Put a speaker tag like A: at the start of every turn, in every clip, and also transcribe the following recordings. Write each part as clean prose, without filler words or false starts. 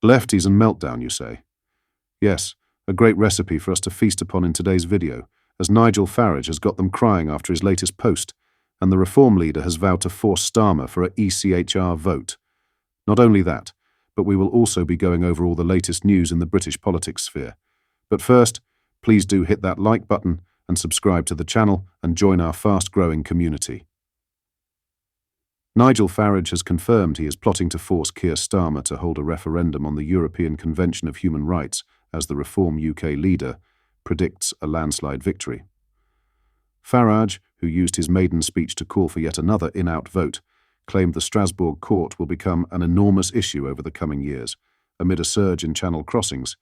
A: Lefties and meltdown, you say? Yes, a great recipe for us to feast upon in today's video, as Nigel Farage has got them crying after his latest post, and the Reform leader has vowed to force Starmer for a ECHR vote. Not only that, but we will also be going over all the latest news in the British politics sphere. But first, please do hit that like button and subscribe to the channel and join our fast-growing community. Nigel Farage has confirmed he is plotting to force Keir Starmer to hold a referendum on the European Convention of Human Rights as the Reform UK leader predicts a landslide victory. Farage, who used his maiden speech to call for yet another in-out vote, claimed the Strasbourg court will become an enormous issue over the coming years, amid a surge in channel crossings.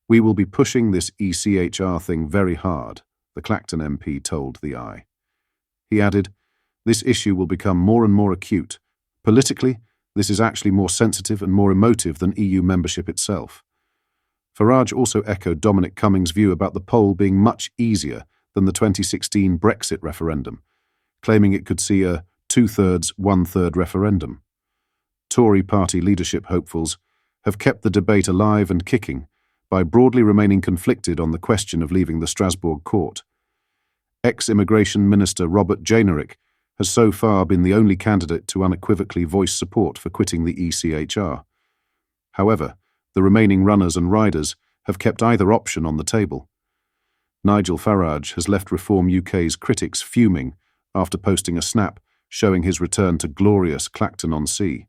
A: "We will be pushing this ECHR thing very hard," the Clacton MP told the Eye. He added, "This issue will become more and more acute. Politically, this is actually more sensitive and more emotive than EU membership itself." Farage also echoed Dominic Cummings' view about the poll being much easier than the 2016 Brexit referendum, claiming it could see a 2/3, 1/3 referendum. Tory party leadership hopefuls have kept the debate alive and kicking by broadly remaining conflicted on the question of leaving the Strasbourg court. Ex-Immigration Minister Robert Jenrick has so far been the only candidate to unequivocally voice support for quitting the ECHR. However, the remaining runners and riders have kept either option on the table. Nigel Farage has left Reform UK's critics fuming after posting a snap showing his return to glorious Clacton-on-Sea.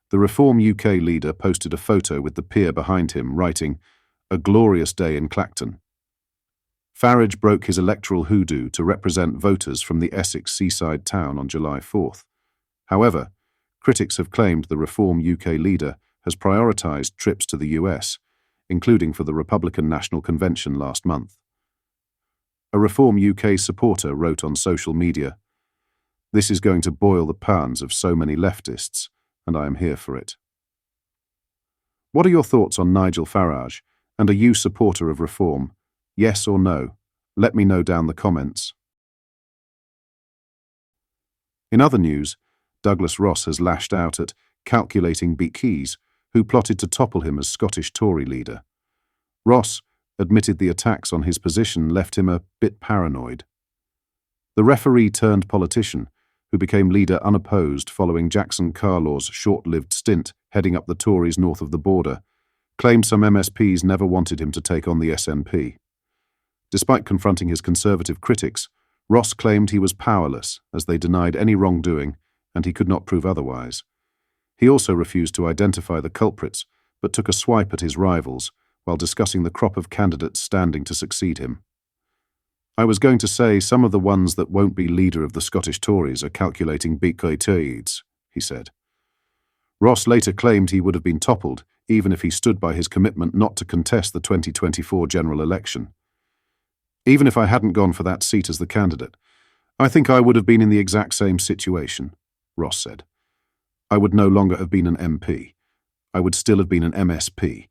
A: The Reform UK leader posted a photo with the pier behind him, writing, "A glorious day in Clacton." Farage broke his electoral hoodoo to represent voters from the Essex seaside town on July 4th. However, critics have claimed the Reform UK leader has prioritised trips to the US, including for the Republican National Convention last month. A Reform UK supporter wrote on social media, "This is going to boil the pans of so many leftists, and I am here for it." What are your thoughts on Nigel Farage, and are you a supporter of Reform? Yes or no? Let me know down the comments. In other news, Douglas Ross has lashed out at calculating Kier, who plotted to topple him as Scottish Tory leader. Ross admitted the attacks on his position left him a bit paranoid. The referee-turned-politician, who became leader unopposed following Jackson Carlaw's short-lived stint heading up the Tories north of the border, claimed some MSPs never wanted him to take on the SNP. Despite confronting his Conservative critics, Ross claimed he was powerless as they denied any wrongdoing and he could not prove otherwise. He also refused to identify the culprits, but took a swipe at his rivals while discussing the crop of candidates standing to succeed him. "I was going to say some of the ones that won't be leader of the Scottish Tories are calculating Kier," he said. Ross later claimed he would have been toppled even if he stood by his commitment not to contest the 2024 general election. "Even if I hadn't gone for that seat as the candidate, I think I would have been in the exact same situation," Ross said. "I would no longer have been an MP. I would still have been an MSP,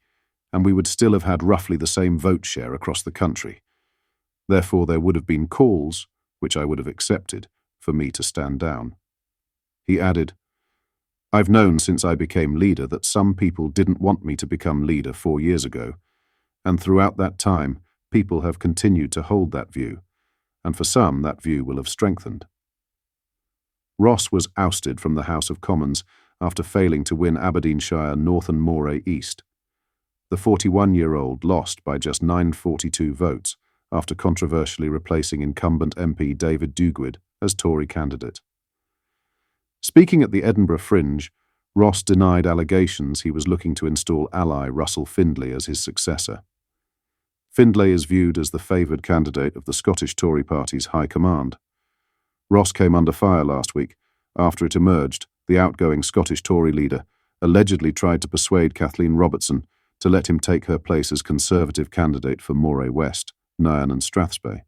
A: and we would still have had roughly the same vote share across the country. Therefore, there would have been calls, which I would have accepted, for me to stand down." He added, "I've known since I became leader that some people didn't want me to become leader 4 years ago, and throughout that time, people have continued to hold that view, and for some, that view will have strengthened." Ross was ousted from the House of Commons after failing to win Aberdeenshire North and Moray East. The 41-year-old lost by just 942 votes, after controversially replacing incumbent MP David Dugwid as Tory candidate. Speaking at the Edinburgh Fringe, Ross denied allegations he was looking to install ally Russell Findlay as his successor. Findlay is viewed as the favoured candidate of the Scottish Tory party's high command. Ross came under fire last week after it emerged the outgoing Scottish Tory leader allegedly tried to persuade Kathleen Robertson to let him take her place as Conservative candidate for Moray West, Nairn and Strathspey.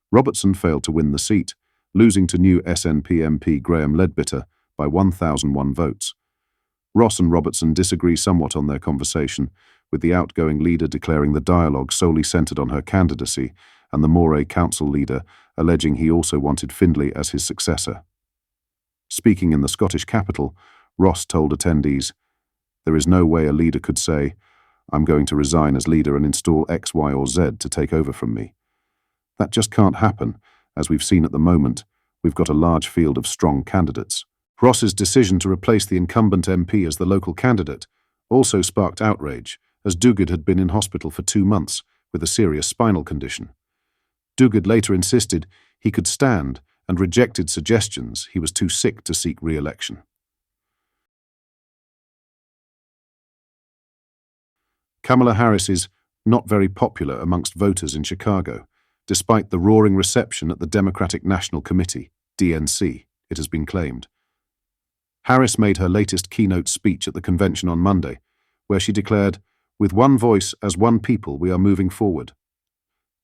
A: Robertson failed to win the seat, losing to new SNP MP Graham Leadbitter by 1,001 votes. Ross and Robertson disagree somewhat on their conversation, with the outgoing leader declaring the dialogue solely centred on her candidacy and the Moray Council leader alleging he also wanted Findlay as his successor. Speaking in the Scottish capital, Ross told attendees, There is no way a leader could say, "I'm going to resign as leader and install X, Y, or Z to take over from me." That just can't happen. As we've seen at the moment, we've got a large field of strong candidates. Ross's decision to replace the incumbent MP as the local candidate also sparked outrage, as Duguid had been in hospital for 2 months with a serious spinal condition. Duguid later insisted he could stand and rejected suggestions he was too sick to seek re-election. Kamala Harris is not very popular amongst voters in Chicago, despite the roaring reception at the Democratic National Committee, DNC, it has been claimed. Harris made her latest keynote speech at the convention on Monday, where she declared, "With one voice as one people we are moving forward."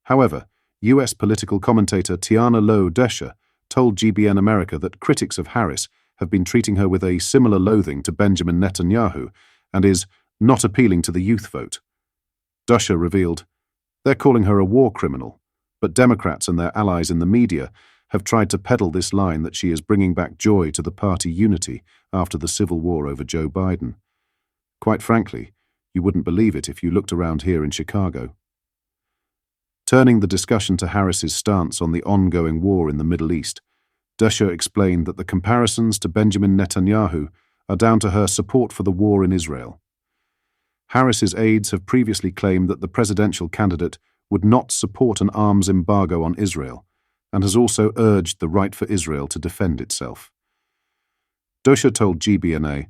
A: However, US political commentator Tiana Lowe-Desha told GBN America that critics of Harris have been treating her with a similar loathing to Benjamin Netanyahu and is not appealing to the youth vote. Desha revealed, "They're calling her a war criminal, but Democrats and their allies in the media have tried to peddle this line that she is bringing back joy to the party unity after the civil war over Joe Biden. Quite frankly, you wouldn't believe it if you looked around here in Chicago." Turning the discussion to Harris's stance on the ongoing war in the Middle East, Desha explained that the comparisons to Benjamin Netanyahu are down to her support for the war in Israel. Harris's aides have previously claimed that the presidential candidate would not support an arms embargo on Israel, and has also urged the right for Israel to defend itself. Desha told GBNA,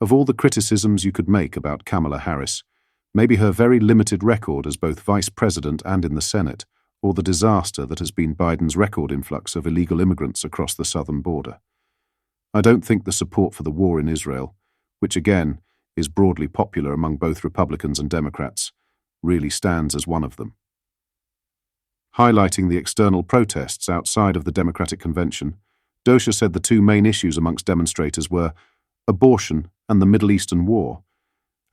A: "Of all the criticisms you could make about Kamala Harris, maybe her very limited record as both vice president and in the Senate, or the disaster that has been Biden's record influx of illegal immigrants across the southern border. I don't think the support for the war in Israel, which again is broadly popular among both Republicans and Democrats, really stands as one of them." Highlighting the external protests outside of the Democratic Convention, Desha said the two main issues amongst demonstrators were abortion and the Middle Eastern war,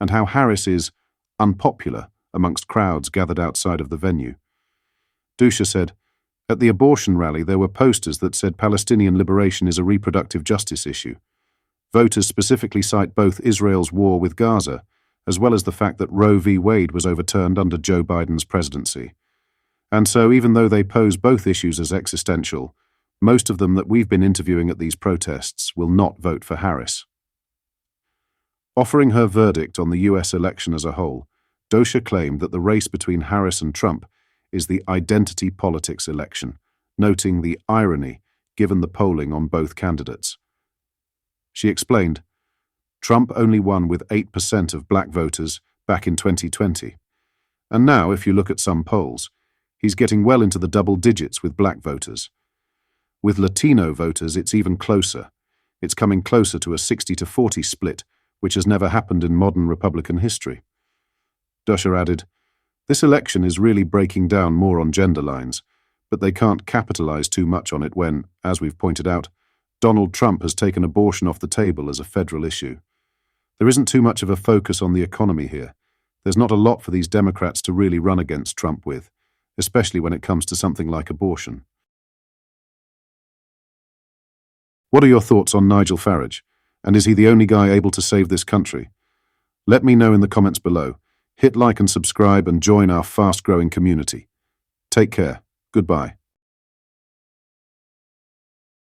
A: and how Harris is unpopular amongst crowds gathered outside of the venue. Desha said, "At the abortion rally there were posters that said Palestinian liberation is a reproductive justice issue. Voters specifically cite both Israel's war with Gaza, as well as the fact that Roe v. Wade was overturned under Joe Biden's presidency. And so even though they pose both issues as existential, most of them that we've been interviewing at these protests will not vote for Harris." Offering her verdict on the US election as a whole, Desha claimed that the race between Harris and Trump is the identity politics election, noting the irony given the polling on both candidates. She explained, "Trump only won with 8% of black voters back in 2020. And now, if you look at some polls, he's getting well into the double digits with black voters. With Latino voters, it's even closer. It's coming closer to a 60-40 split, which has never happened in modern Republican history." Desha added, "This election is really breaking down more on gender lines, but they can't capitalize too much on it when, as we've pointed out, Donald Trump has taken abortion off the table as a federal issue. There isn't too much of a focus on the economy here. There's not a lot for these Democrats to really run against Trump with, especially when it comes to something like abortion." What are your thoughts on Nigel Farage? And is he the only guy able to save this country? Let me know in the comments below. Hit like and subscribe and join our fast-growing community. Take care. Goodbye.